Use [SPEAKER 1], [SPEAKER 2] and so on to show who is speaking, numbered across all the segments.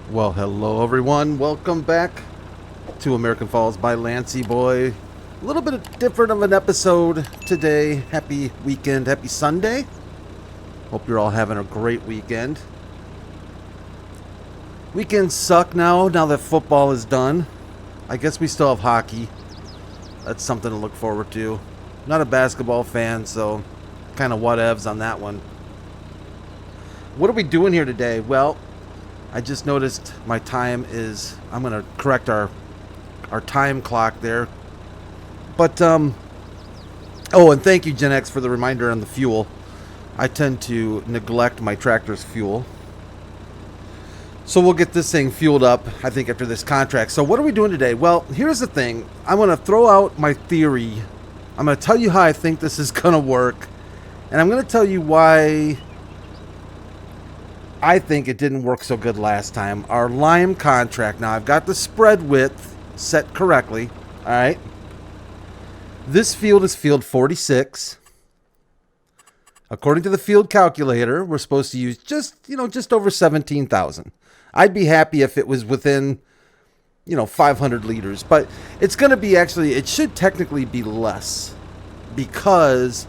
[SPEAKER 1] Well, hello everyone. Welcome back to American Falls by Lancyboi. A little bit different of an episode today. Happy weekend, happy Sunday. Hope you're all having a great weekend. Weekends suck now that football is done. I guess we still have hockey. That's something to look forward to. Not a basketball fan, so kind of whatevs on that one. What are we doing here today? Well, I just noticed my time is... I'm going to correct our time clock there. But, oh, and thank you, Gen X, for the reminder on the fuel. I tend to neglect my tractor's fuel. So we'll get this thing fueled up, I think, after this contract. So what are we doing today? Well, here's the thing. I'm going to throw out my theory. I'm going to tell you how I think this is going to work. And I'm going to tell you why I think it didn't work so good last time. Our Lime contract. Now, I've got the spread width set correctly. All right. This field is field 46. According to the field calculator, we're supposed to use just over 17,000. I'd be happy if it was within, 500 liters. But it's going to be actually, it should technically be less because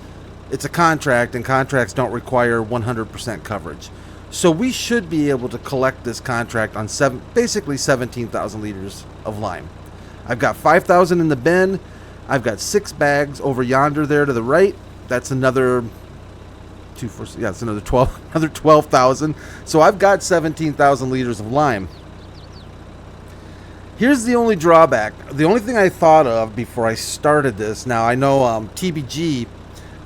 [SPEAKER 1] it's a contract and contracts don't require 100% coverage. So we should be able to collect this contract on basically 17,000 liters of lime. I've got 5,000 in the bin. I've got 6 bags over yonder there to the right. That's another it's another 12,000. So I've got 17,000 liters of lime. Here's the only drawback. The only thing I thought of before I started this. Now I know TBG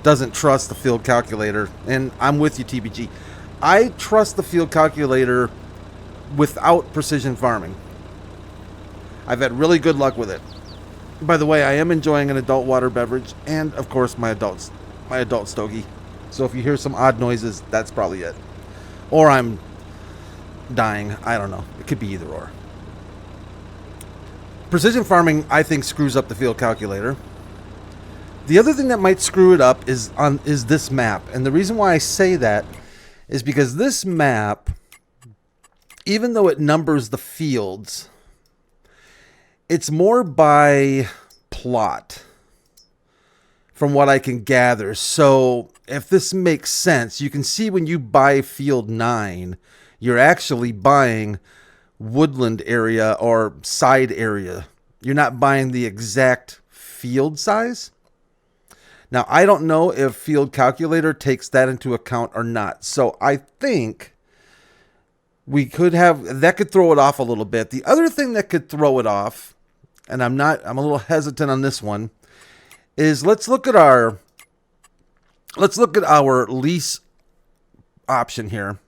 [SPEAKER 1] doesn't trust the field calculator, and I'm with you, TBG. I trust the field calculator without precision farming. I've had really good luck with it. By the way, I am enjoying an adult water beverage and, of course, my adult stogie. So if you hear some odd noises, that's probably it. Or I'm dying. I don't know. It could be either or. Precision farming, I think, screws up the field calculator. The other thing that might screw it up is this map. And the reason why I say that is because this map, even though it numbers the fields, it's more by plot from what I can gather. So if this makes sense, you can see when you buy field 9, you're actually buying woodland area or side area. You're not buying the exact field size. Now, I don't know if field calculator takes that into account or not. So I think we could have, that could throw it off a little bit. The other thing that could throw it off, and I'm a little hesitant on this one, is let's look at our lease option here.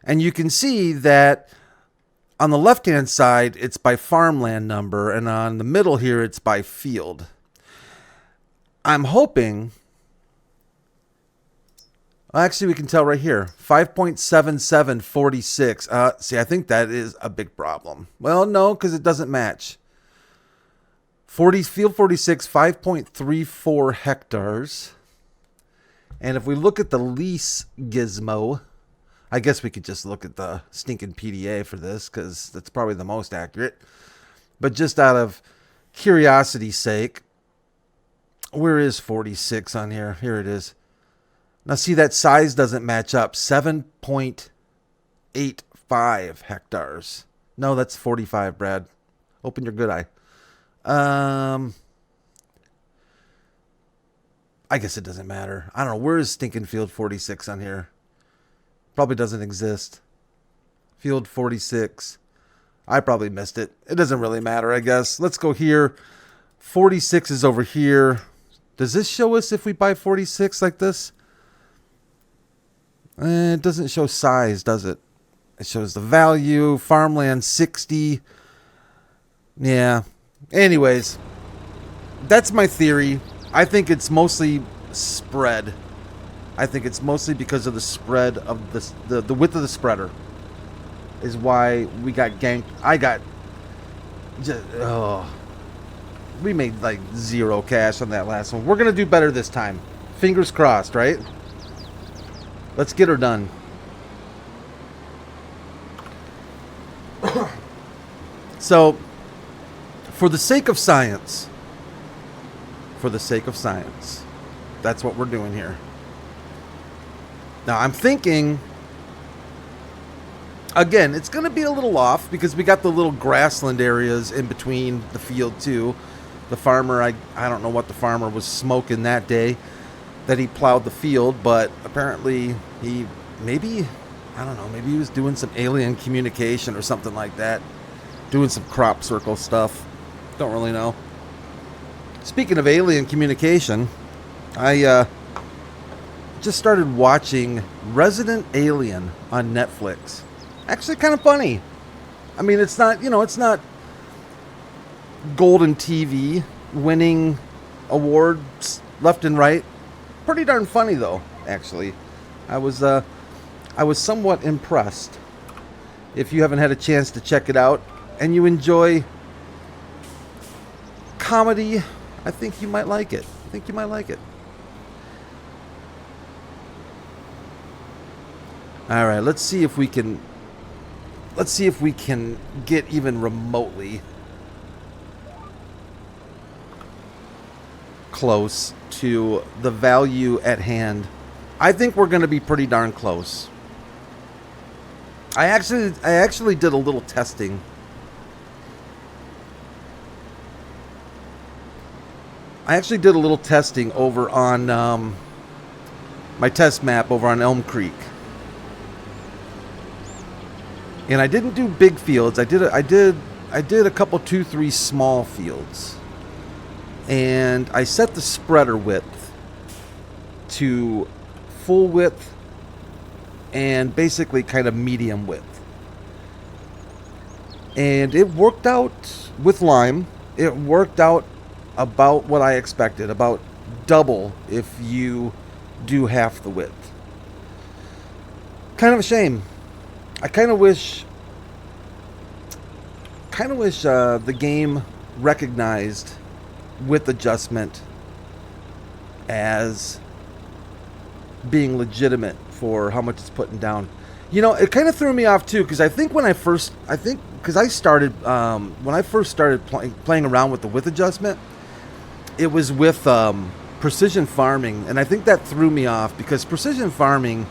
[SPEAKER 1] And you can see that on the left-hand side, it's by farmland number, and on the middle here, it's by field. I'm hoping, actually we can tell right here, 5.7746. See, I think that is a big problem. Well, no, because it doesn't match. Field 46, 5.34 hectares. And if we look at the lease gizmo, I guess we could just look at the stinking PDA for this because that's probably the most accurate. But just out of curiosity's sake, where is 46 on here? Here it is. Now see, that size doesn't match up. 7.85 hectares. No, that's 45, Brad. Open your good eye. I guess it doesn't matter. I don't know. Where is stinking field 46 on here? Probably doesn't exist. Field 46. I probably missed it. It doesn't really matter, I guess. Let's go here. 46 is over here. Does this show us if we buy 46 like this? It doesn't show size, does it? It shows the value. Farmland 60. Yeah. Anyways, that's my theory. I think it's mostly spread. I think it's mostly because of the spread of the width of the spreader is why we got ganked. We made like 0 cash on that last one. We're going to do better this time. Fingers crossed, right? Let's get her done. So, for the sake of science, that's what we're doing here. Now, I'm thinking, again, it's going to be a little off because we got the little grassland areas in between the field, too. The farmer, I don't know what the farmer was smoking that day that he plowed the field, but apparently he maybe he was doing some alien communication or something like that. Doing some crop circle stuff. Don't really know. Speaking of alien communication, I just started watching Resident Alien on Netflix. Actually kind of funny. I mean, it's not Golden TV winning awards left and right. Pretty darn funny though, actually. I was somewhat impressed. If you haven't had a chance to check it out and you enjoy comedy, I think you might like it. All right, let's see if we can get even remotely close to the value at hand. I think we're going to be pretty darn close. I actually did a little testing. Over on my test map over on Elm Creek. And I didn't do big fields. I did a couple 2-3 small fields. And I set the spreader width to full width and basically kind of medium width. And it worked out with Lime. It worked out about what I expected, about double if you do half the width. Kind of a shame. I kind of wish the game recognized width adjustment as being legitimate for how much it's putting down. You know, it kind of threw me off too, because I think when I first started playing around with the width adjustment, it was with precision farming, and I think that threw me off because precision farming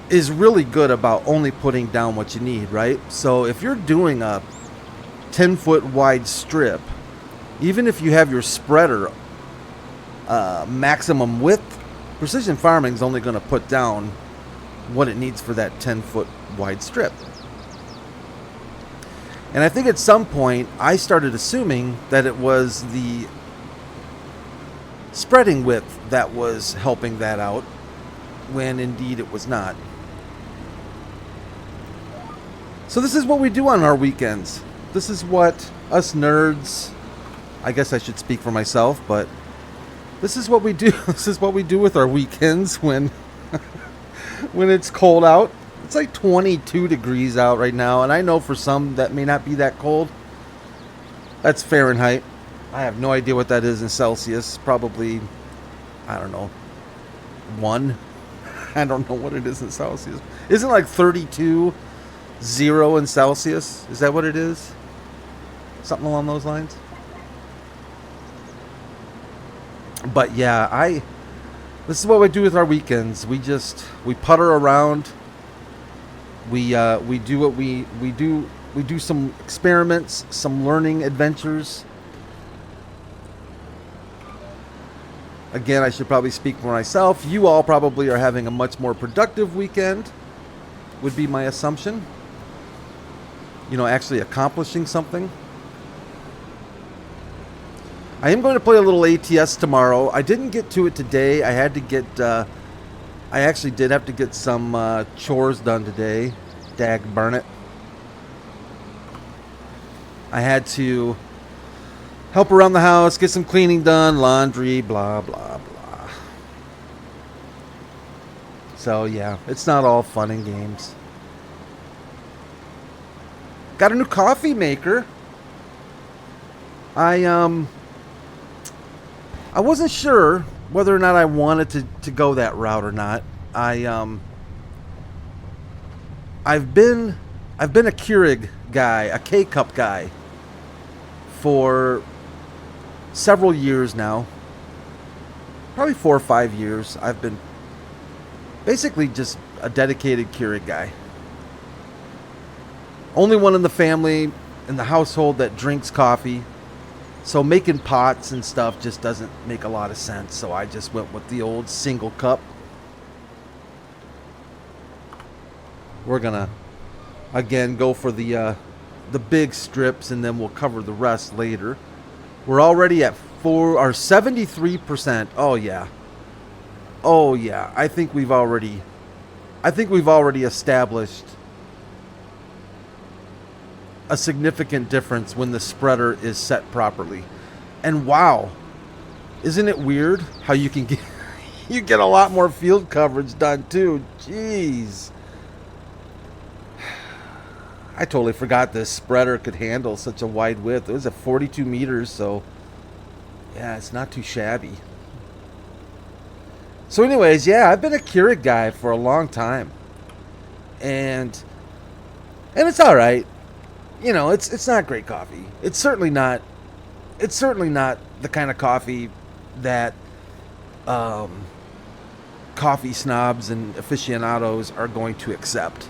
[SPEAKER 1] is really good about only putting down what you need, right? So if you're doing a 10-foot wide strip, even if you have your spreader maximum width, precision farming is only going to put down what it needs for that 10-foot wide strip. And I think at some point I started assuming that it was the spreading width that was helping that out, when indeed it was not. So this is what we do on our weekends. This is what us nerds, I guess I should speak for myself, but this is what we do. This is what we do with our weekends when when it's cold out. It's like 22 degrees out right now, and I know for some that may not be that cold. That's Fahrenheit. I have no idea what that is in Celsius. Probably, I don't know, 1. I don't know what it is in Celsius. Isn't it like 32 0 in Celsius? Is that what it is? Something along those lines? But yeah, this is what we do with our weekends. We putter around. We do what we do. We do some experiments, some learning adventures. Again, I should probably speak for myself. You all probably are having a much more productive weekend, would be my assumption. You know, actually accomplishing something. I am going to play a little ATS tomorrow. I didn't get to it today. I actually did have to get some chores done today. Dag burn it. I had to help around the house, get some cleaning done, laundry, blah, blah, blah. So, yeah, it's not all fun and games. Got a new coffee maker. I wasn't sure whether or not I wanted to go that route or not. I've been a Keurig guy, a K-Cup guy, for several years now. Probably 4 or 5 years. I've been basically just a dedicated Keurig guy. Only one in the family, in the household, that drinks coffee. So making pots and stuff just doesn't make a lot of sense. So I just went with the old single cup. We're gonna again go for the big strips, and then we'll cover the rest later. We're already at 73%. Oh yeah. Oh yeah. I think we've already established a significant difference when the spreader is set properly. And wow, isn't it weird how you can get you get a lot more field coverage done too? Jeez. I totally forgot this spreader could handle such a wide width. It was at 42 meters, so yeah, it's not too shabby. So anyways, yeah, I've been a Keurig guy for a long time. And it's all right. You know, it's not great coffee. It's certainly not the kind of coffee that coffee snobs and aficionados are going to accept.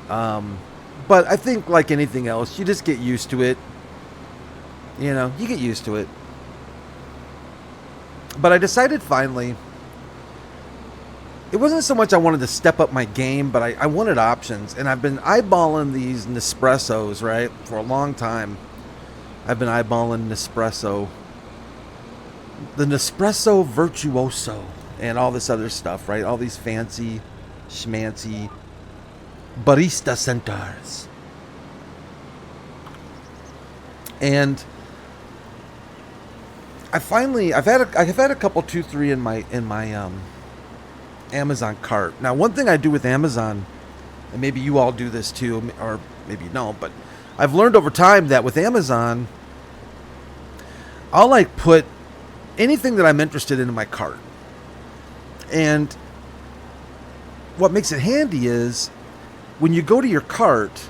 [SPEAKER 1] But I think, like anything else, you just get used to it. You know, you get used to it. But I decided finally, it wasn't so much I wanted to step up my game, but I wanted options. And I've been eyeballing these Nespressos, right, for a long time. I've been eyeballing Nespresso. The Nespresso Virtuoso and all this other stuff, right? All these fancy, schmancy barista centers. And I've had a couple 2-3 in my Amazon cart. Now, one thing I do with Amazon, and maybe you all do this too, or maybe you don't, but I've learned over time that with Amazon, I'll like put anything that I'm interested in my cart. And what makes it handy is when you go to your cart,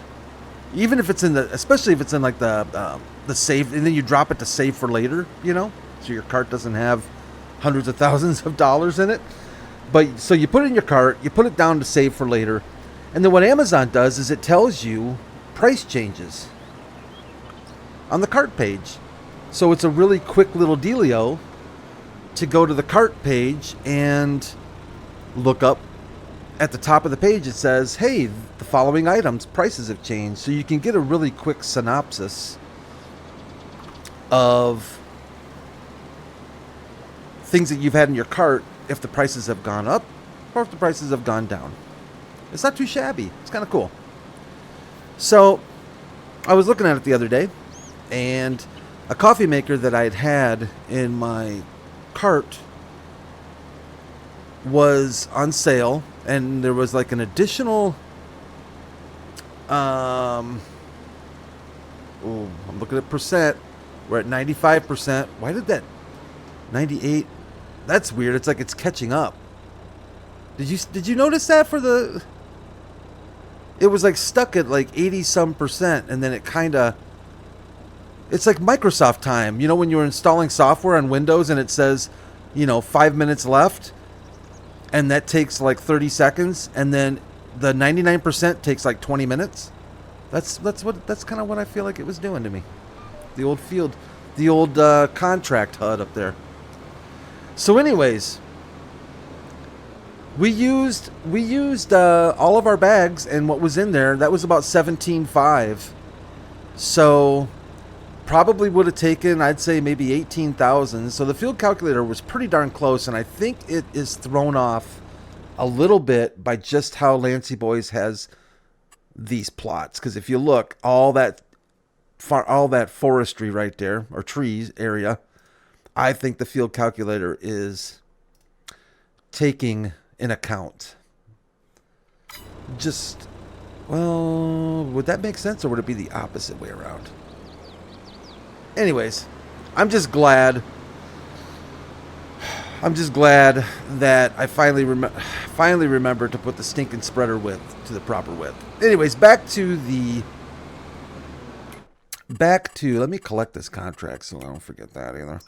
[SPEAKER 1] even if it's especially if it's in like the save, and then you drop it to save for later, you know, so your cart doesn't have hundreds of thousands of dollars in it. But so you put it in your cart, you put it down to save for later, and then what Amazon does is it tells you price changes on the cart page. So it's a really quick little dealio to go to the cart page and look up at the top of the page. It says, hey, the following items prices have changed, so you can get a really quick synopsis of things that you've had in your cart, if the prices have gone up or if the prices have gone down. It's not too shabby. It's kind of cool. So I was looking at it the other day, and a coffee maker that I had in my cart was on sale, and there was like an additional I'm looking at percent. We're at 95%. Why did that 98? That's weird. It's like it's catching up. Did you notice that for the? It was like stuck at like 80-some%, and then it kind of. It's like Microsoft time. You know, when you're installing software on Windows and it says, 5 minutes left, and that takes like 30 seconds, and then the 99% takes like 20 minutes. That's kind of what I feel like it was doing to me. The old contract HUD up there. So anyways, we used all of our bags, and what was in there, that was about 17.5. So probably would have taken, I'd say, maybe 18,000. So the field calculator was pretty darn close, and I think it is thrown off a little bit by just how Lancyboi has these plots. Because if you look, all that forestry right there, or trees area, I think the field calculator is taking in account. Would that make sense, or would it be the opposite way around? Anyways, I'm just glad that I finally remembered to put the stinking spreader width to the proper width. Anyways, back to the back to, let me collect this contract so I don't forget that either.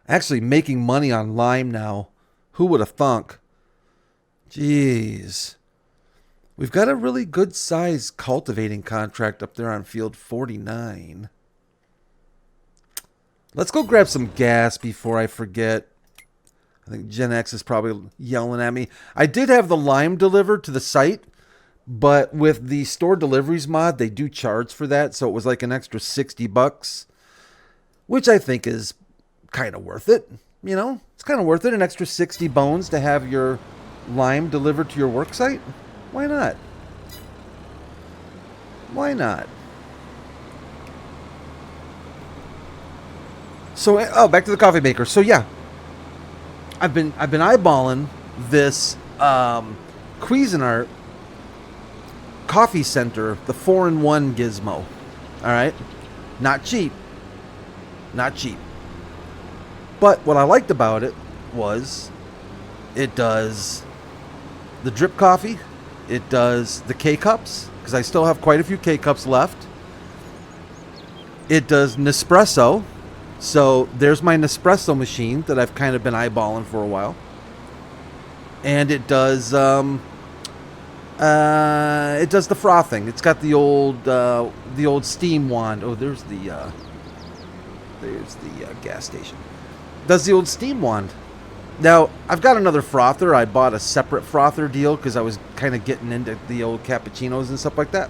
[SPEAKER 1] Actually making money on Lime now. Who would have thunk? Jeez. We've got a really good size cultivating contract up there on field 49. Let's go grab some gas before I forget. I think Gen X is probably yelling at me. I did have the Lime delivered to the site, but with the store deliveries mod, they do charge for that. So it was like an extra 60 bucks, which I think is kind of worth it. You know, it's kind of worth it. An extra 60 bones to have your Lime delivered to your work site. Why not? Why not? So, oh, back to the coffee maker. So yeah, I've been eyeballing this Cuisinart Coffee Center, the 4-in-1 gizmo. All right, not cheap, not cheap. But what I liked about it was it does the drip coffee, it does the K-cups, because I still have quite a few K-cups left. It does Nespresso. So there's my Nespresso machine that I've kind of been eyeballing for a while. And it does the frothing. It's got the old steam wand. Oh, there's the gas station. Does the old steam wand. Now, I've got another frother. I bought a separate frother deal because I was kind of getting into the old cappuccinos and stuff like that.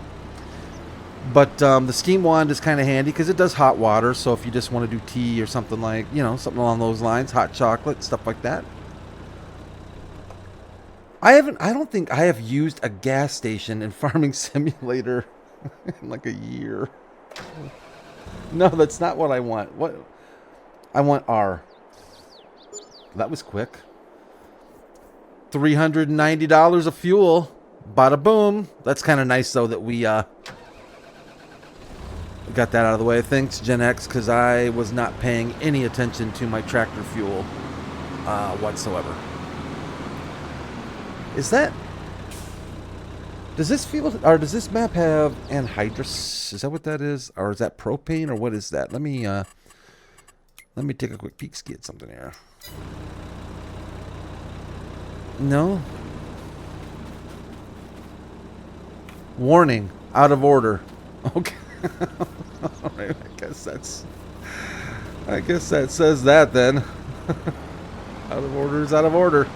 [SPEAKER 1] But the steam wand is kind of handy because it does hot water. So if you just want to do tea or something like, you know, something along those lines, hot chocolate, stuff like that. I don't think I have used a gas station in Farming Simulator in like a year. No, that's not what I want. What I want R. That was quick. $390 of fuel. Bada boom. That's kind of nice though that we got that out of the way. Thanks, Gen X, because I was not paying any attention to my tractor fuel whatsoever. Is that... Does this field, or does this map have anhydrous? Is that what that is? Or is that propane, or what is that? Let me take a quick peek ski at something here. No? Warning, out of order. Okay. Alright, I guess that says that then. Out of order is out of order.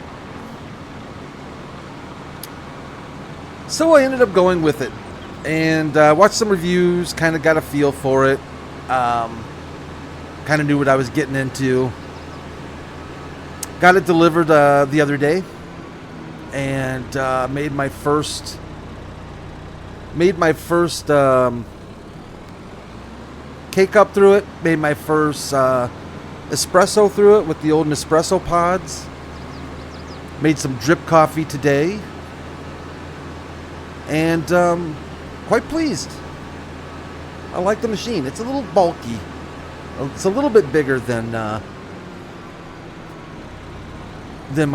[SPEAKER 1] So I ended up going with it and watched some reviews, kind of got a feel for it, kind of knew what I was getting into. Got it delivered the other day and made my first K-cup through it, made my first espresso through it with the old Nespresso pods. Made some drip coffee today. And quite pleased. I like the machine. It's a little bulky. It's a little bit bigger than my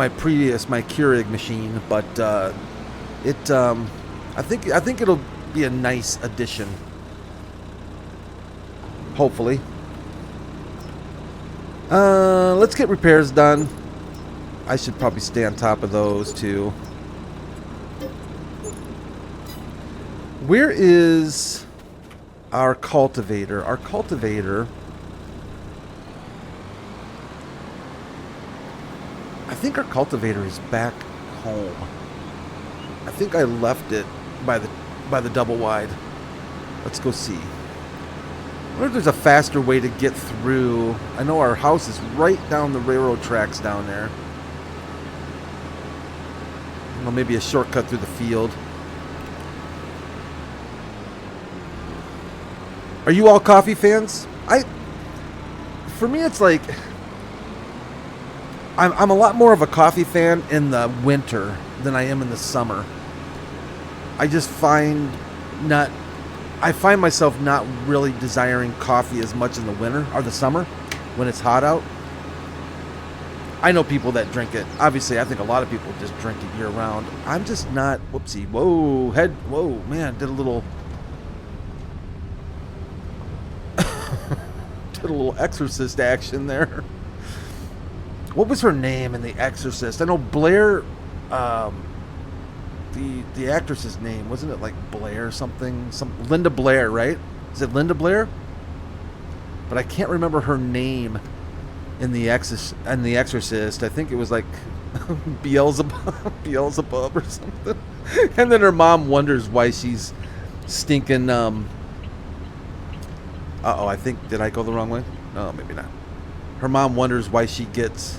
[SPEAKER 1] Keurig machine, but I think it'll be a nice addition. Hopefully. Let's get repairs done. I should probably stay on top of those too. Where is our cultivator? Our cultivator, I think our cultivator is back home. I think I left it by the double wide. Let's go see. I wonder if there's a faster way to get through. I know our house is right down the railroad tracks down there. Well, maybe a shortcut through the field. Are you all coffee fans? For me, it's like I'm a lot more of a coffee fan in the winter than I am in the summer. I just find myself not really desiring coffee as much in the winter or the summer when it's hot out. I know people that drink it. Obviously, I think a lot of people just drink it year round. I'm just not. Whoopsie. Whoa, man, did a little. Did a little Exorcist action there. What was her name in The Exorcist? I know Blair, the actress's name, wasn't it like Blair something? Linda Blair, right? Is it Linda Blair? But I can't remember her name in The Exorcist. I think it was like Beelzebub or something. And then her mom wonders why she's stinking. I think, did I go the wrong way? No, maybe not. Her mom wonders why she gets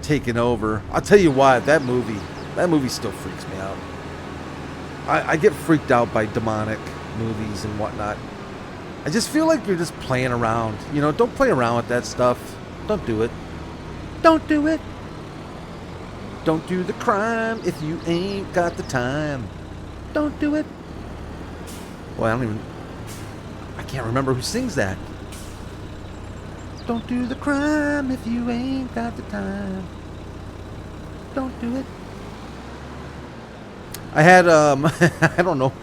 [SPEAKER 1] taken over. I'll tell you what, that movie still freaks me out. I get freaked out by demonic movies and whatnot. I just feel like you're just playing around. You know, don't play around with that stuff. Don't do it. Don't do it. Don't do the crime if you ain't got the time. Don't do it. Well, I can't remember who sings that. Don't do the crime if you ain't got the time. Don't do it. I had, I don't know.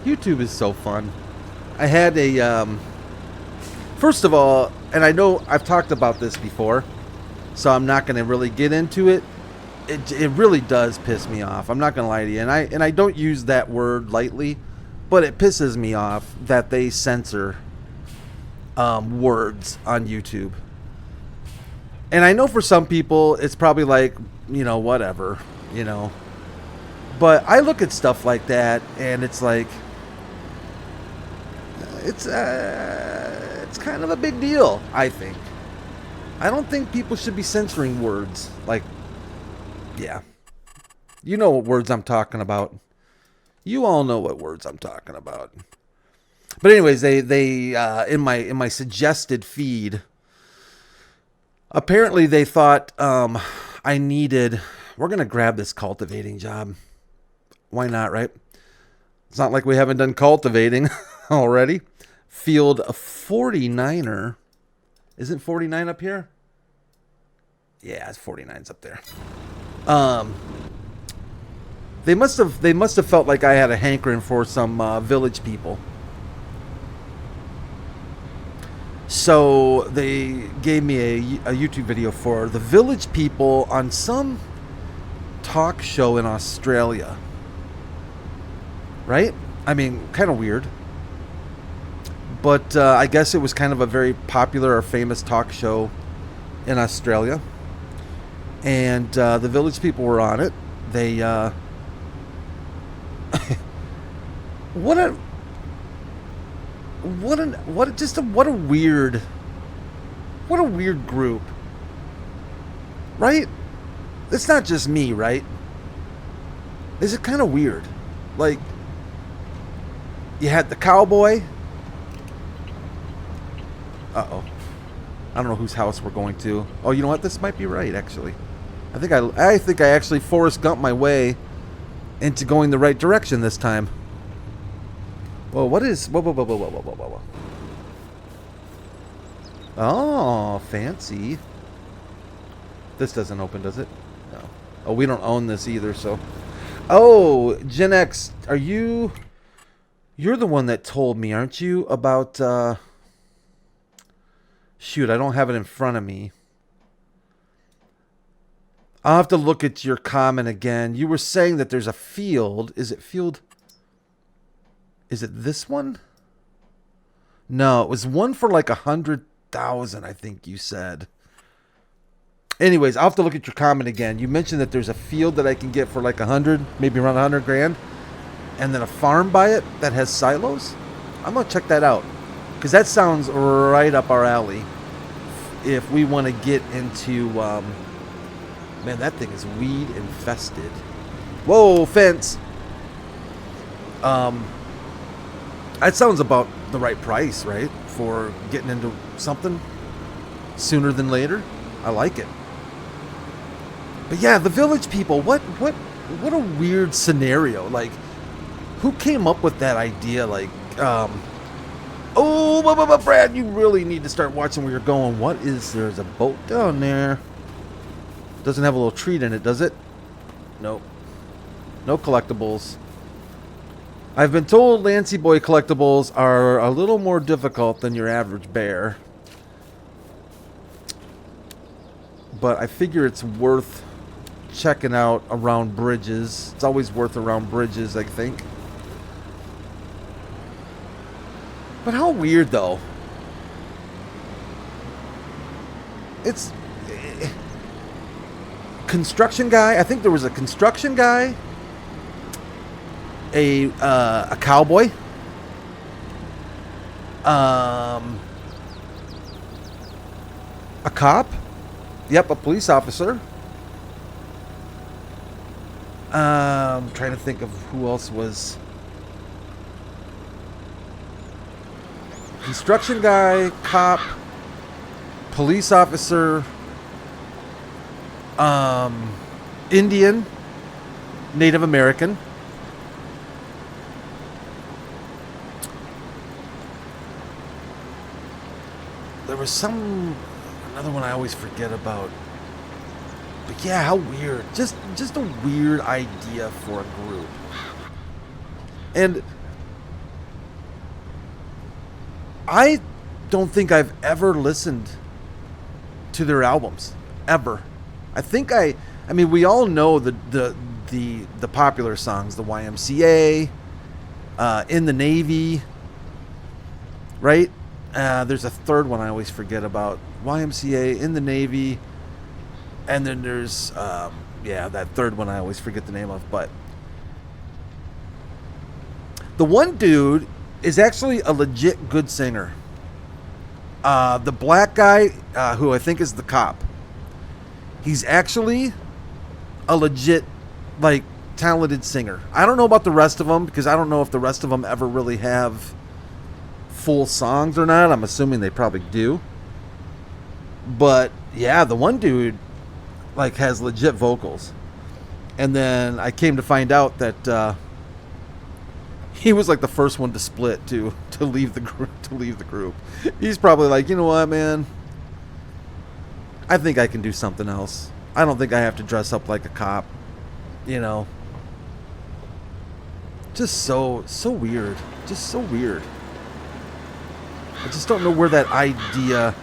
[SPEAKER 1] YouTube is so fun. I had a, first of all, and I know I've talked about this before, so I'm not going to really get into it. It really does piss me off. I'm not going to lie to you. And I don't use that word lightly, but it pisses me off that they censor words on YouTube. And I know for some people it's probably like, you know, whatever, you know. But I look at stuff like that and it's like, it's kind of a big deal, I think. I don't think people should be censoring words. Like, yeah. You know what words I'm talking about. You all know what words I'm talking about. But anyways, they in my suggested feed, apparently they thought I needed, we're going to grab this cultivating job. Why not, right? It's not like we haven't done cultivating already. Field 49er. Isn't 49 up here? Yeah, it's 49's up there. They must have felt like I had a hankering for some village people. So they gave me a YouTube video for the village people on some talk show in Australia. Right? I mean, kind of weird. But I guess it was kind of a very popular or famous talk show in Australia. And the village people were on it. They what a weird group. Right? It's not just me, right? Is it kind of weird? Like, you had the cowboy. Uh-oh. I don't know whose house we're going to. Oh, you know what? This might be right, actually. I think I actually Forrest Gump my way into going the right direction this time. Whoa, what is... Whoa. Oh, fancy. This doesn't open, does it? No. Oh, we don't own this either, so... Oh, Gen X, are you... You're the one that told me, aren't you, about... Shoot, I don't have it in front of me. I'll have to look at your comment again. You were saying that there's a field. Is it field... Is it this one? No, it was one for like 100,000, I think you said. Anyways, I'll have to look at your comment again. You mentioned that there's a field that I can get for like 100, maybe around 100 grand. And then a farm by it that has silos. I'm going to check that out. Because that sounds right up our alley. If we want to get into... man, that thing is weed infested. Whoa, fence. That sounds about the right price, right? For getting into something sooner than later. I like it. But yeah, the village people, what a weird scenario. Like, who came up with that idea? Like, oh, Brad, you really need to start watching where you're going. What is, there's a boat down there. Doesn't have a little treat in it, does it? Nope. No collectibles. I've been told Lancyboi collectibles are a little more difficult than your average bear. But I figure it's worth checking out around bridges. It's always worth around bridges, I think. But how weird, though. It's... construction guy. I think there was a construction guy. A cowboy. A cop. Yep, a police officer. I'm trying to think of who else was... construction guy, cop, police officer, Indian, Native American. There was another one I always forget about. But yeah, how weird. Just a weird idea for a group. And I don't think I've ever listened to their albums. Ever. I think I mean, we all know the popular songs, the YMCA, In the Navy, right? There's a third one I always forget about. YMCA, In the Navy, and then there's that third one I always forget the name of. But the one dude is actually a legit good singer. The black guy, who I think is the cop, he's actually a legit, like, talented singer. I don't know about the rest of them, because I don't know if the rest of them ever really have full songs or not. I'm assuming they probably do. But yeah, the one dude, like, has legit vocals. And then I came to find out that he was like the first one to split, to leave the group. He's probably like, you know what, man, I think I can do something else. I don't think I have to dress up like a cop, you know. Just so weird. Just so weird. I just don't know where that idea...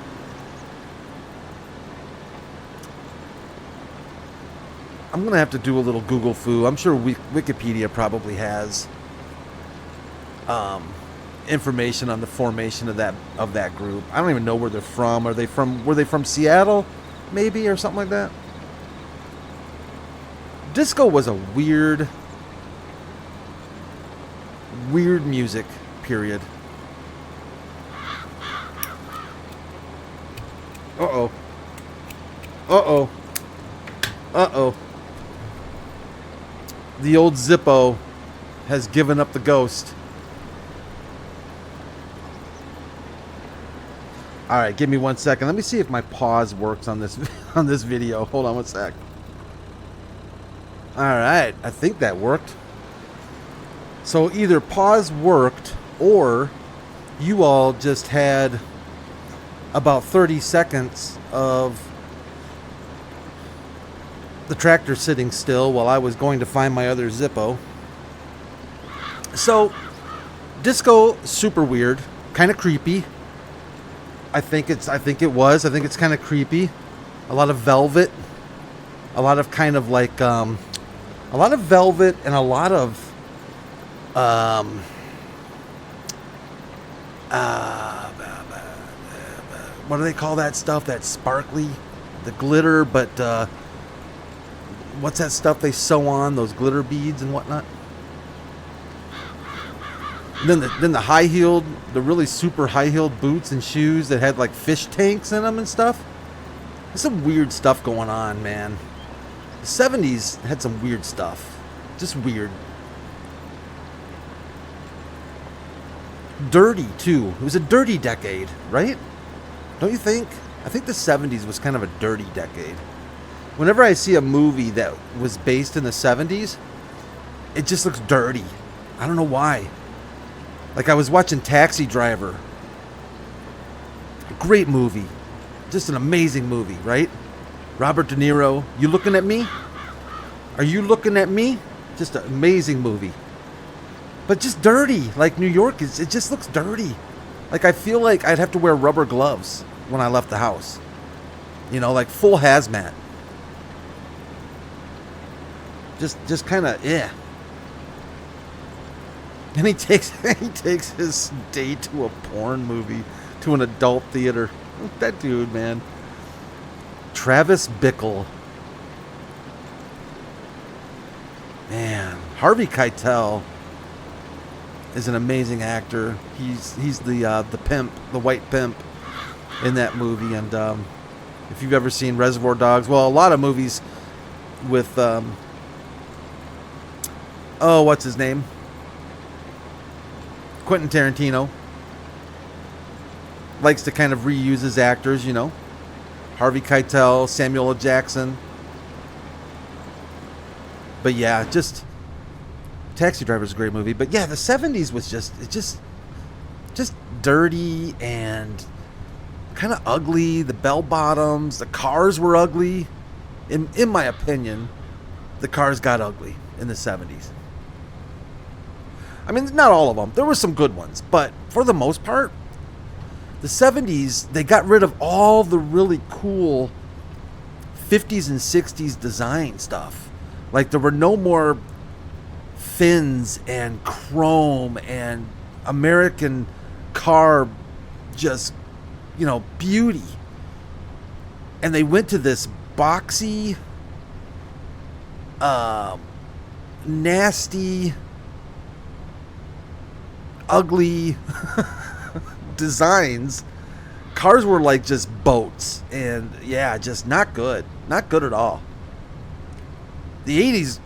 [SPEAKER 1] I'm going to have to do a little Google foo. I'm sure Wikipedia probably has information on the formation of that group. I don't even know where they're from. Were they from Seattle, maybe, or something like that? Disco was a weird music, period. Uh-oh. Uh-oh. Uh-oh. The old Zippo has given up the ghost. All right, give me 1 second. Let me see if my pause works on this video. Hold on 1 sec. All right, I think that worked. So either pause worked, or you all just had about 30 seconds of the tractor sitting still while I was going to find my other Zippo. So, disco, super weird, kind of creepy. I think it's kind of creepy. A lot of velvet, a lot of kind of like a lot of velvet, and a lot of what do they call that stuff? That sparkly, the glitter, but what's that stuff they sew on, those glitter beads and whatnot? And then the high-heeled, the really super high-heeled boots and shoes that had like fish tanks in them and stuff. There's some weird stuff going on, man. The 70s had some weird stuff. Just weird. Dirty, too. It was a dirty decade, right? Don't you think? I think the 70s was kind of a dirty decade. Whenever I see a movie that was based in the 70s, it just looks dirty. I don't know why. Like, I was watching Taxi Driver. Great movie. Just an amazing movie, right? Robert De Niro. You looking at me? Are you looking at me? Just an amazing movie. but just dirty. Like New York is, it just looks dirty. Like I feel like I'd have to wear rubber gloves when I left the house. You know, like full hazmat. Just kind of, yeah. And he takes his date to a porn movie, to an adult theater. That dude, man. Travis Bickle. Man, Harvey Keitel is an amazing actor. He's the pimp, the white pimp in that movie. And if you've ever seen Reservoir Dogs, well, a lot of movies with what's his name? Quentin Tarantino likes to kind of reuse his actors, you know. Harvey Keitel, Samuel L. Jackson. But yeah, just Taxi Driver's a great movie. But yeah, the 70s was just dirty and kind of ugly. The bell bottoms, the cars were ugly. In my opinion, the cars got ugly in the 70s. I mean, not all of them. There were some good ones, but for the most part, the 70s, they got rid of all the really cool 50s and 60s design stuff. Like, there were no more fins and chrome and American car just, you know, beauty. And they went to this boxy, nasty, ugly designs. Cars were like just boats, and yeah, just not good at all. The 80s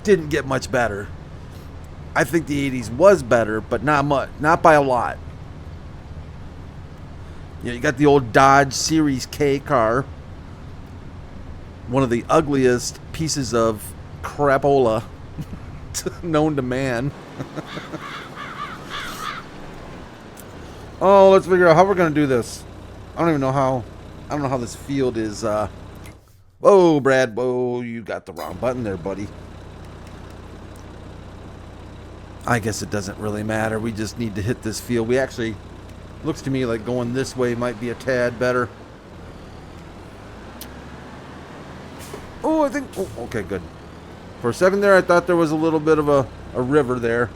[SPEAKER 1] didn't get much better. I think the 80s was better, but not much, not by a lot. You know, you got the old Dodge Series K car, one of the ugliest pieces of crapola known to man. Oh, let's figure out how we're going to do this. I don't even know how. I don't know how this field is. Whoa, Brad. Whoa, you got the wrong button there, buddy. I guess it doesn't really matter. We just need to hit this field. We actually, looks to me like going this way might be a tad better. Oh, I think. Oh, okay, good. For a second there, I thought there was a little bit of a river there.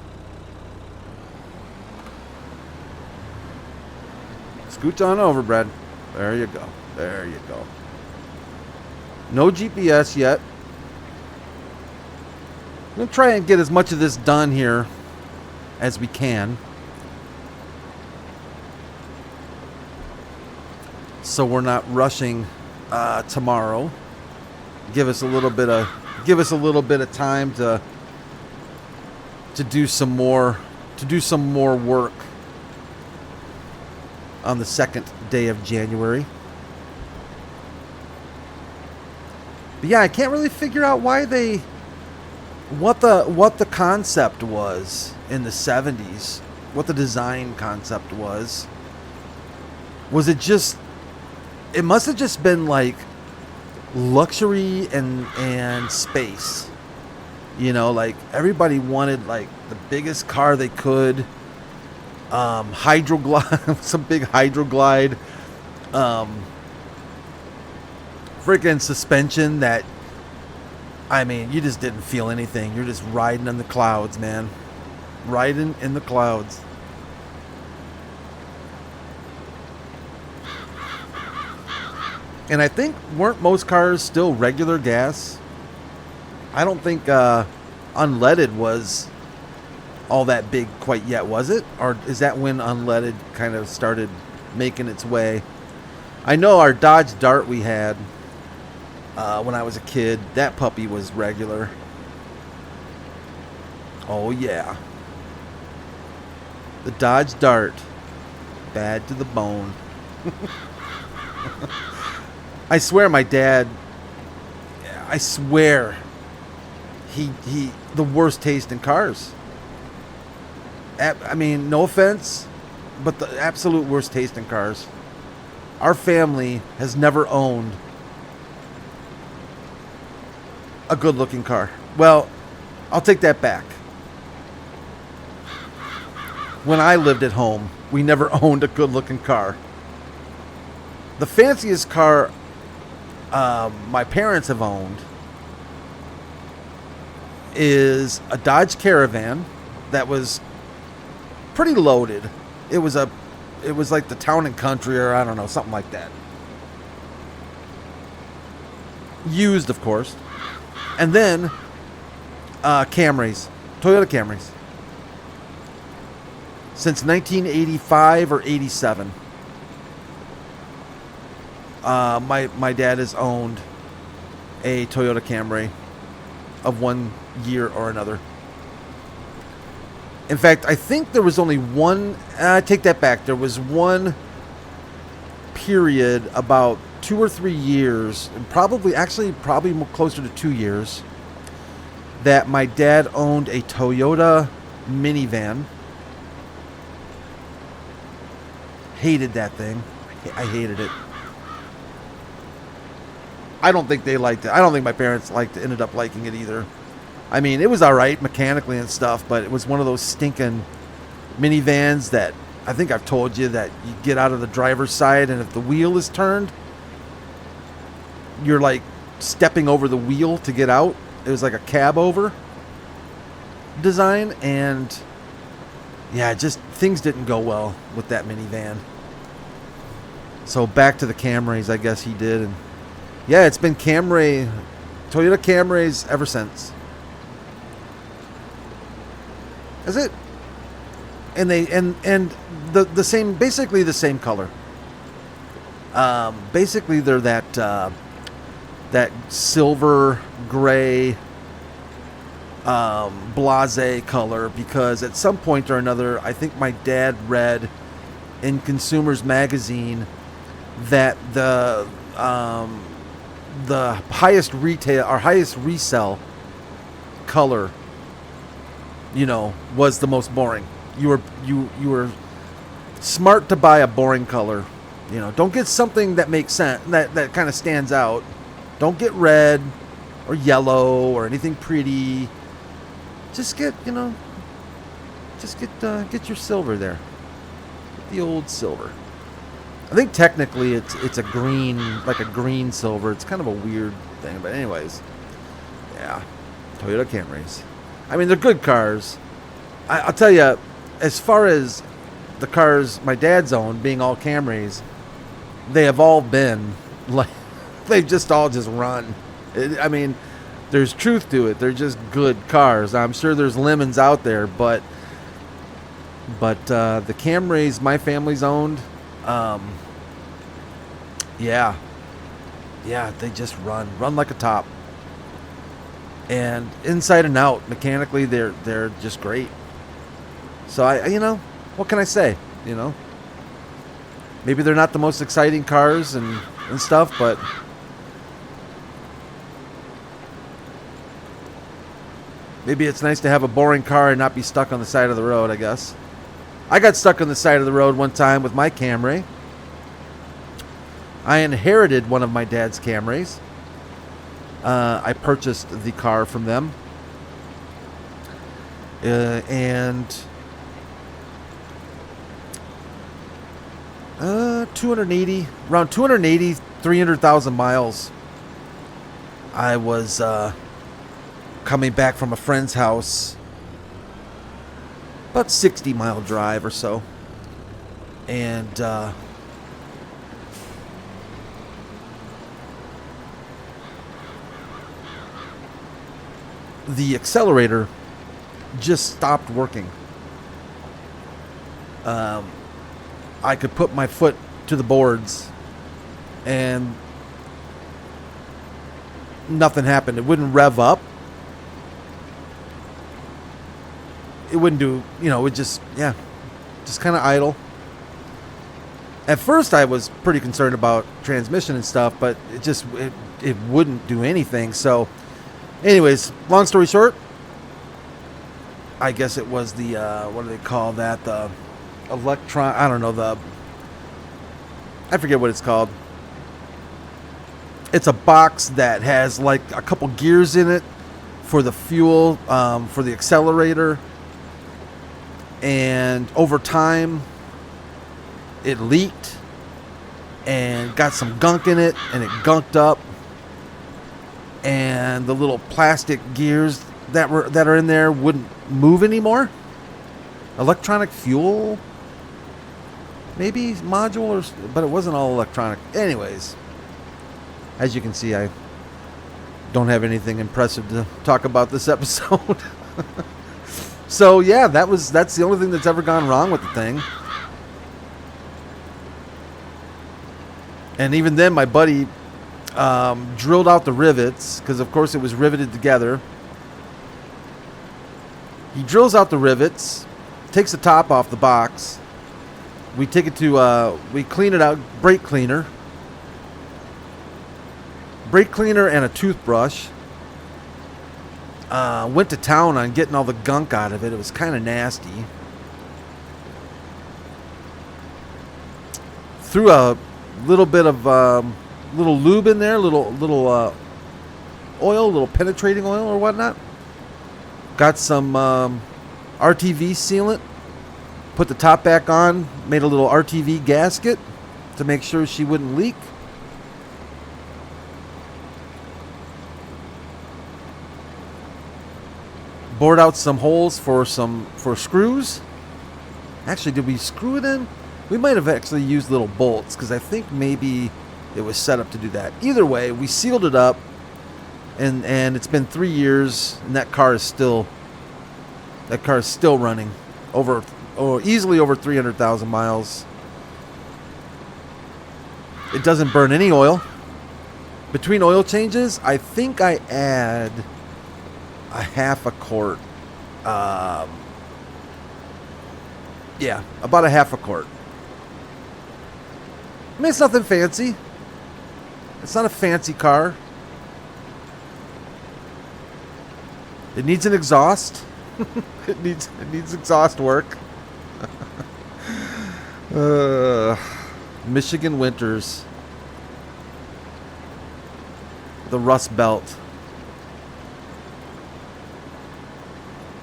[SPEAKER 1] Scooch on over, Brad. There you go. There you go. No GPS yet. I'm going to try and get as much of this done here as we can, so we're not rushing tomorrow. Give us a little bit of time to do some more work on the second day of January. But yeah, I can't really figure out why what the concept was in the 70s, what the design concept was. Was it just, it must have just been like luxury and space. You know, like everybody wanted like the biggest car they could. Hydroglide, some big hydroglide, freaking suspension that, I mean, you just didn't feel anything. You're just riding in the clouds, man. Riding in the clouds. And I think, weren't most cars still regular gas? I don't think unleaded was all that big quite yet, was it? Or is that when unleaded kind of started making its way? I know our Dodge Dart we had when I was a kid, that puppy was regular. Oh yeah. The Dodge Dart. Bad to the bone. I swear my dad, I swear he the worst taste in cars. I mean, no offense, but the absolute worst taste in cars. Our family has never owned a good-looking car. Well, I'll take that back. when I lived at home, we never owned a good-looking car. The fanciest car my parents have owned is a Dodge Caravan that was pretty loaded. It was like the Town and Country, or I don't know, something like that. Used, of course. And then Camrys, Toyota Camrys. Since 1985 or 87. My dad has owned a Toyota Camry of one year or another. In fact, I think there was only one. I take that back. There was one period about 2 or 3 years, and probably closer to 2 years, that my dad owned a Toyota minivan. Hated that thing. I hated it. I don't think they liked it. I don't think my parents ended up liking it either. I mean, it was all right mechanically and stuff, but it was one of those stinking minivans that I think I've told you that you get out of the driver's side, and if the wheel is turned, you're like stepping over the wheel to get out. It was like a cab over design, and yeah, just things didn't go well with that minivan. So back to the Camrys, I guess he did, and yeah, it's been Toyota Camrys ever since. That's it. And the same, basically the same color. Basically they're that silver gray blase color, because at some point or another, I think my dad read in Consumers Magazine that the highest retail or highest resell color, was the most boring. You were smart to buy a boring color. Don't get something that makes sense, that kind of stands out. Don't get red or yellow or anything pretty. Just get get your silver there. Get the old silver. I think technically it's a green, like a green silver. It's kind of a weird thing, but anyways, yeah, Toyota Camrys. I mean, they're good cars. I'll tell you, as far as the cars my dad's owned, being all Camrys, they have all been like, they've just all just run. I mean, there's truth to it. They're just good cars. I'm sure there's lemons out there, but the Camrys my family's owned, yeah, they just run like a top. And inside and out, mechanically, they're just great. So what can I say? Maybe they're not the most exciting cars and stuff, but maybe it's nice to have a boring car and not be stuck on the side of the road, I guess. I got stuck on the side of the road one time with my Camry. I inherited one of my dad's Camrys. I purchased the car from them. And 300,000 miles. I was coming back from a friend's house, about 60-mile drive or so, and the accelerator just stopped working. I could put my foot to the boards and nothing happened. It wouldn't rev up. It wouldn't do, it would just kind of idle. At first I was pretty concerned about transmission and stuff, but it wouldn't do anything. So anyways, long story short, I guess it was the, what do they call that? The electron, I don't know, I forget what it's called. It's a box that has like a couple gears in it for the fuel, for the accelerator. And over time, it leaked and got some gunk in it, and it gunked up. And the little plastic gears that are in there wouldn't move anymore. Electronic fuel, maybe module, but it wasn't all electronic. Anyways, as you can see, I don't have anything impressive to talk about this episode. So yeah, that's the only thing that's ever gone wrong with the thing. And even then, my buddy drilled out the rivets, because of course it was riveted together. He drills out the rivets, takes the top off the box. We take it to, we clean it out, brake cleaner and a toothbrush. Went to town on getting all the gunk out of it. It was kind of nasty. Threw a little bit of little lube in there, little oil, little penetrating oil or whatnot. Got some RTV sealant. Put the top back on. Made a little RTV gasket to make sure she wouldn't leak. Bored out some holes for screws. Actually, did we screw it in? We might have actually used little bolts, because I think maybe it was set up to do that. Either way, we sealed it up, and it's been 3 years, and that car is still running easily over 300,000 miles. It doesn't burn any oil. Between oil changes, I think I add a half a quart. Yeah, about a half a quart. I mean, it's nothing fancy. It's not a fancy car. It needs an exhaust. It needs exhaust work. Michigan winters. The Rust Belt.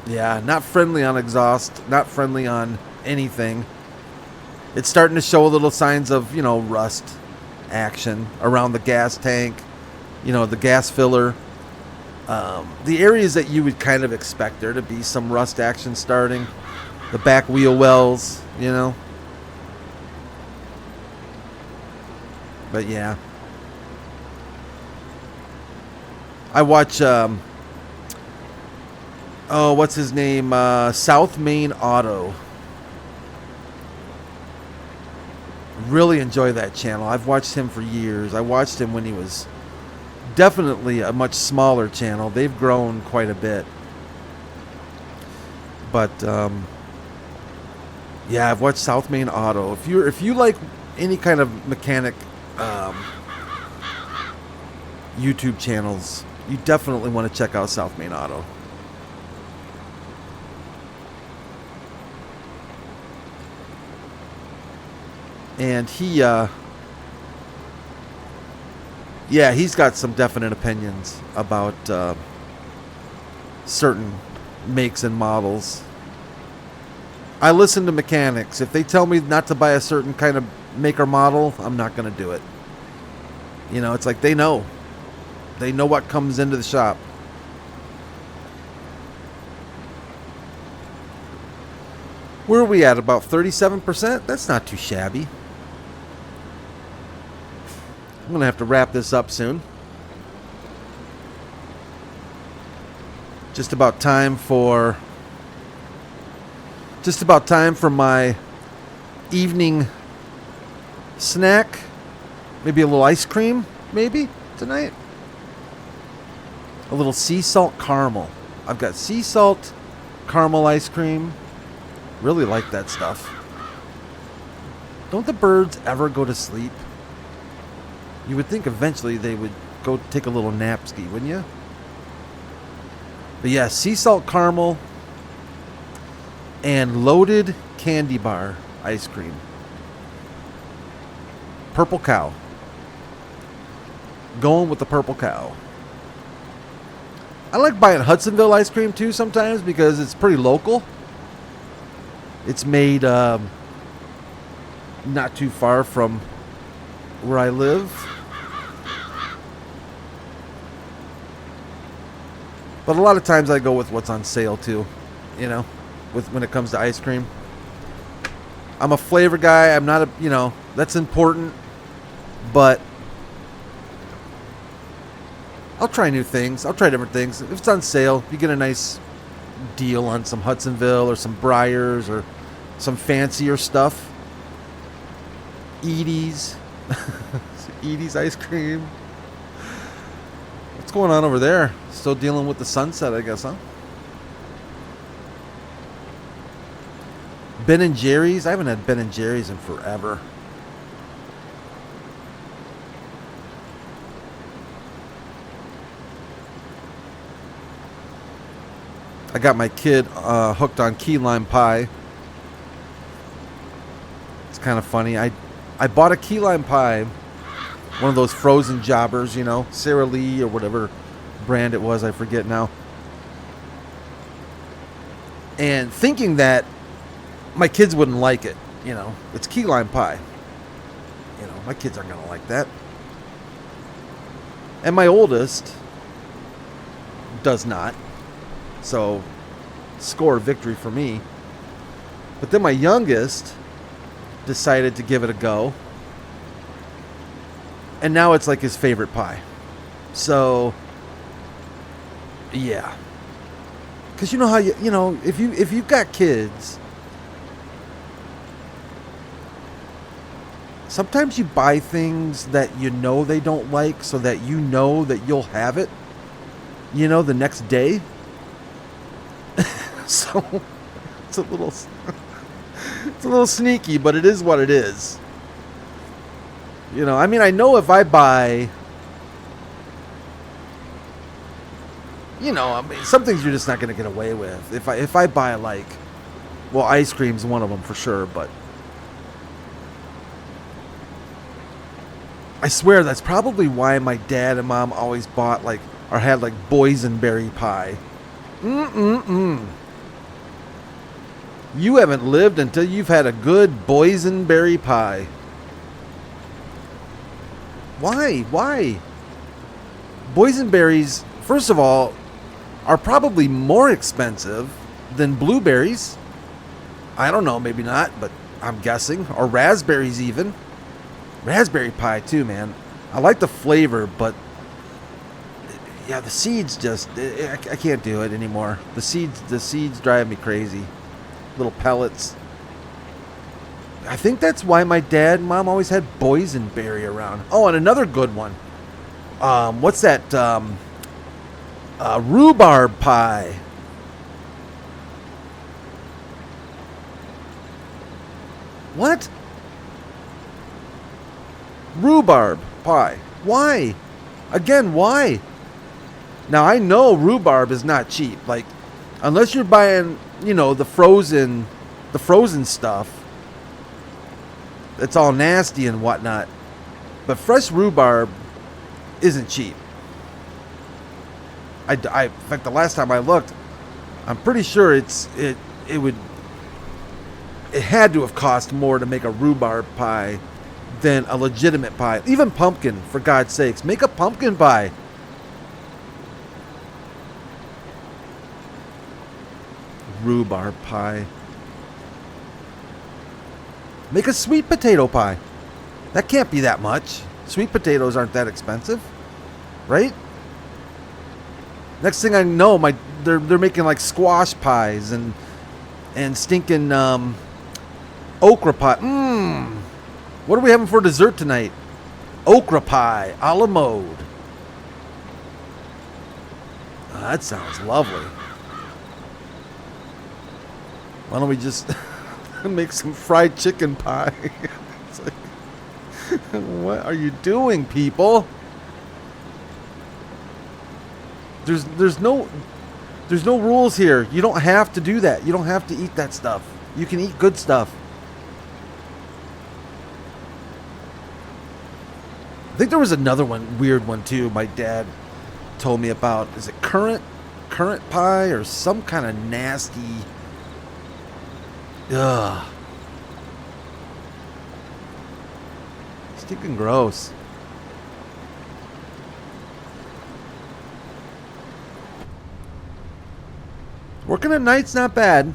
[SPEAKER 1] Yeah, not friendly on exhaust, not friendly on anything. It's starting to show little signs of, rust action around the gas tank, the gas filler. The areas that you would kind of expect there to be some rust action starting. The back wheel wells, But yeah. I watch, what's his name? South Main Auto. Really enjoy that channel. I've watched him for years. I watched him when he was definitely a much smaller channel. They've grown quite a bit. But yeah, I've watched South Main Auto. If you like any kind of mechanic YouTube channels, you definitely want to check out South Main Auto. And he's got some definite opinions about certain makes and models. I listen to mechanics. If they tell me not to buy a certain kind of make or model, I'm not going to do it. It's like they know. They know what comes into the shop. Where are we at? About 37%? That's not too shabby. I'm going to have to wrap this up soon. Just about time for my evening snack. Maybe a little ice cream, maybe, tonight. A little sea salt caramel. I've got sea salt caramel ice cream. Really like that stuff. Don't the birds ever go to sleep? You would think eventually they would go take a little nap ski, wouldn't you? But yeah, sea salt caramel and loaded candy bar ice cream. Purple cow. Going with the purple cow. I like buying Hudsonville ice cream too sometimes because it's pretty local. It's made not too far from where I live. But a lot of times I go with what's on sale too, you know, when it comes to ice cream. I'm a flavor guy. I'm not a, you know, that's important, but I'll try new things. I'll try different things. If it's on sale, you get a nice deal on some Hudsonville or some Breyers or some fancier stuff. Edie's. Edie's ice cream. What's going on over there? Still dealing with the sunset, I guess, huh? Ben and Jerry's? I haven't had Ben and Jerry's in forever. I got my kid hooked on key lime pie. It's kind of funny. I bought a key lime pie, one of those frozen jobbers, you know, Sara Lee or whatever brand it was, I forget now. And thinking that my kids wouldn't like it, you know, it's key lime pie. You know, my kids aren't going to like that. And my oldest does not. So, score victory for me. But then my youngest decided to give it a go. And now it's like his favorite pie. So, yeah. Because you know how you know, if you've got kids, sometimes you buy things that you know they don't like so that you know that you'll have it, you know, the next day. So it's a little sneaky, but it is what it is. You know, I mean, I know if I buy, you know, I mean, some things you're just not going to get away with. If I buy, like, well, ice cream's one of them for sure, but I swear that's probably why my dad and mom always bought, like, or had, like, boysenberry pie. You haven't lived until you've had a good boysenberry pie. Why? Boysenberries, first of all, are probably more expensive than blueberries. I don't know, maybe not, but I'm guessing. Or raspberries even. Raspberry pie too, man. I like the flavor, but yeah, the seeds just, I can't do it anymore. The seeds drive me crazy. Little pellets. I think that's why my dad and mom always had boysenberry around. Oh, and another good one. What's that? Rhubarb pie. What? Rhubarb pie. Why? Again, why? Now, I know rhubarb is not cheap. Like, unless you're buying, you know, the frozen stuff, it's all nasty and whatnot. But fresh rhubarb isn't cheap. In fact, the last time I looked, I'm pretty sure it had to have cost more to make a rhubarb pie than a legitimate pie. Even pumpkin, for God's sakes, make a pumpkin pie. Rhubarb pie. Make a sweet potato pie. That can't be that much. Sweet potatoes aren't that expensive, right? Next thing I know, they're making like squash pies and stinking okra pie. What are we having for dessert tonight? Okra pie a la mode. Oh, that sounds lovely. Why don't we just make some fried chicken pie? It's like, what are you doing, people? There's no rules here. You don't have to do that. You don't have to eat that stuff. You can eat good stuff. I think there was another weird one too. My dad told me about. Is it currant pie or some kind of nasty? Ugh. Stinking gross. Working at night's not bad.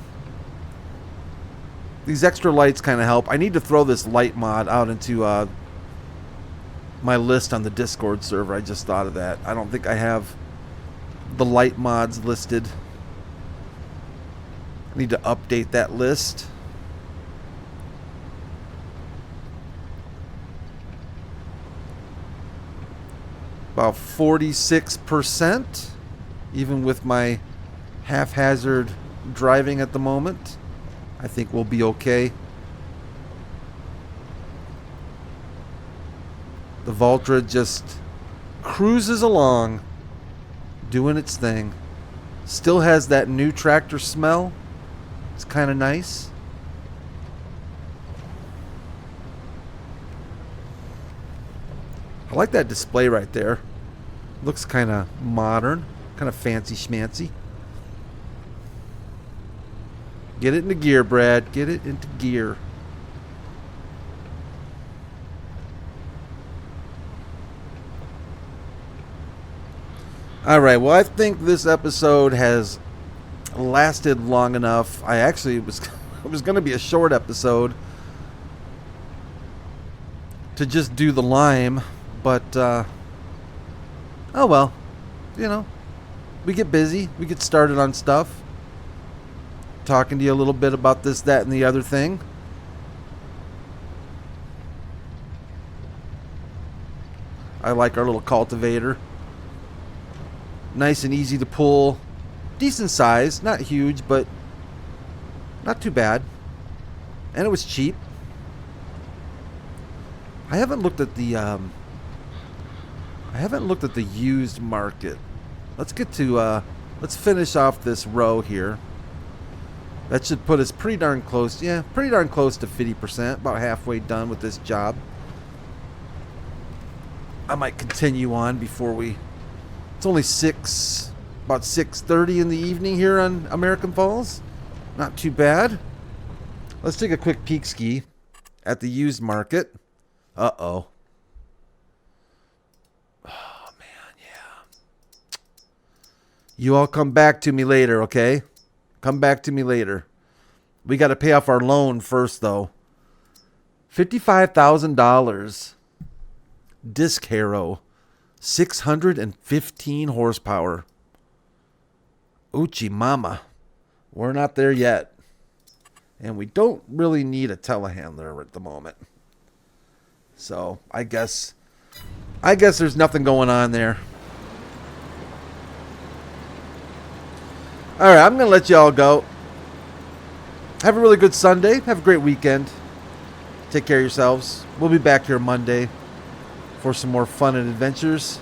[SPEAKER 1] These extra lights kind of help. I need to throw this light mod out into my list on the Discord server. I just thought of that. I don't think I have the light mods listed. I need to update that list. About 46%, even with my haphazard driving at the moment. I think we'll be okay. The Valtra just cruises along, doing its thing. Still has that new tractor smell. It's kind of nice. I like that display right there. Looks kind of modern, kind of fancy schmancy. Get it into gear, Brad. Get it into gear. All right. Well, I think this episode has lasted long enough. I actually was it was going to be a short episode to just do the lime, but oh well. You know, we get busy. We get started on stuff. Talking to you a little bit about this, that, and the other thing. I like our little cultivator. Nice and easy to pull. Decent size. Not huge, but not too bad. And it was cheap. I haven't looked at the used market. Let's get to let's finish off this row here. That should put us pretty darn close. Yeah, pretty darn close to 50%. About halfway done with this job. I might continue on before we... It's only about 6:30 in the evening here on American Falls. Not too bad. Let's take a quick peek ski at the used market. Uh-oh. Oh, man, yeah. You all come back to me later, okay? Come back to me later. We got to pay off our loan first, though. $55,000. Disc Harrow. 615 horsepower. Uchi mama. We're not there yet. And we don't really need a telehandler at the moment. So, I guess there's nothing going on there. All right, I'm going to let you all go. Have a really good Sunday. Have a great weekend. Take care of yourselves. We'll be back here Monday for some more fun and adventures.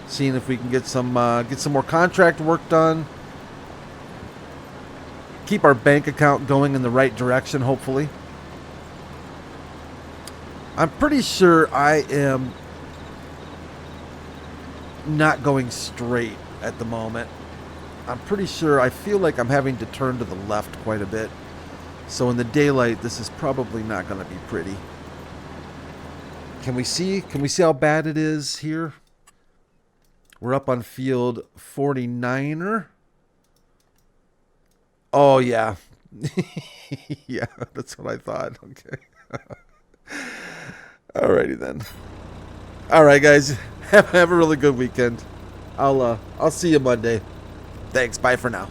[SPEAKER 1] Seeing if we can get some more contract work done. Keep our bank account going in the right direction, hopefully. I'm pretty sure I am not going straight at the moment. I'm pretty sure I feel like I'm having to turn to the left quite a bit. So in the daylight, this is probably not going to be pretty. Can we see how bad it is here? We're up on field 49er. Oh, yeah. Yeah, that's what I thought. Okay. Alrighty then. Alright, guys. Have a really good weekend. I'll see you Monday. Thanks. Bye for now.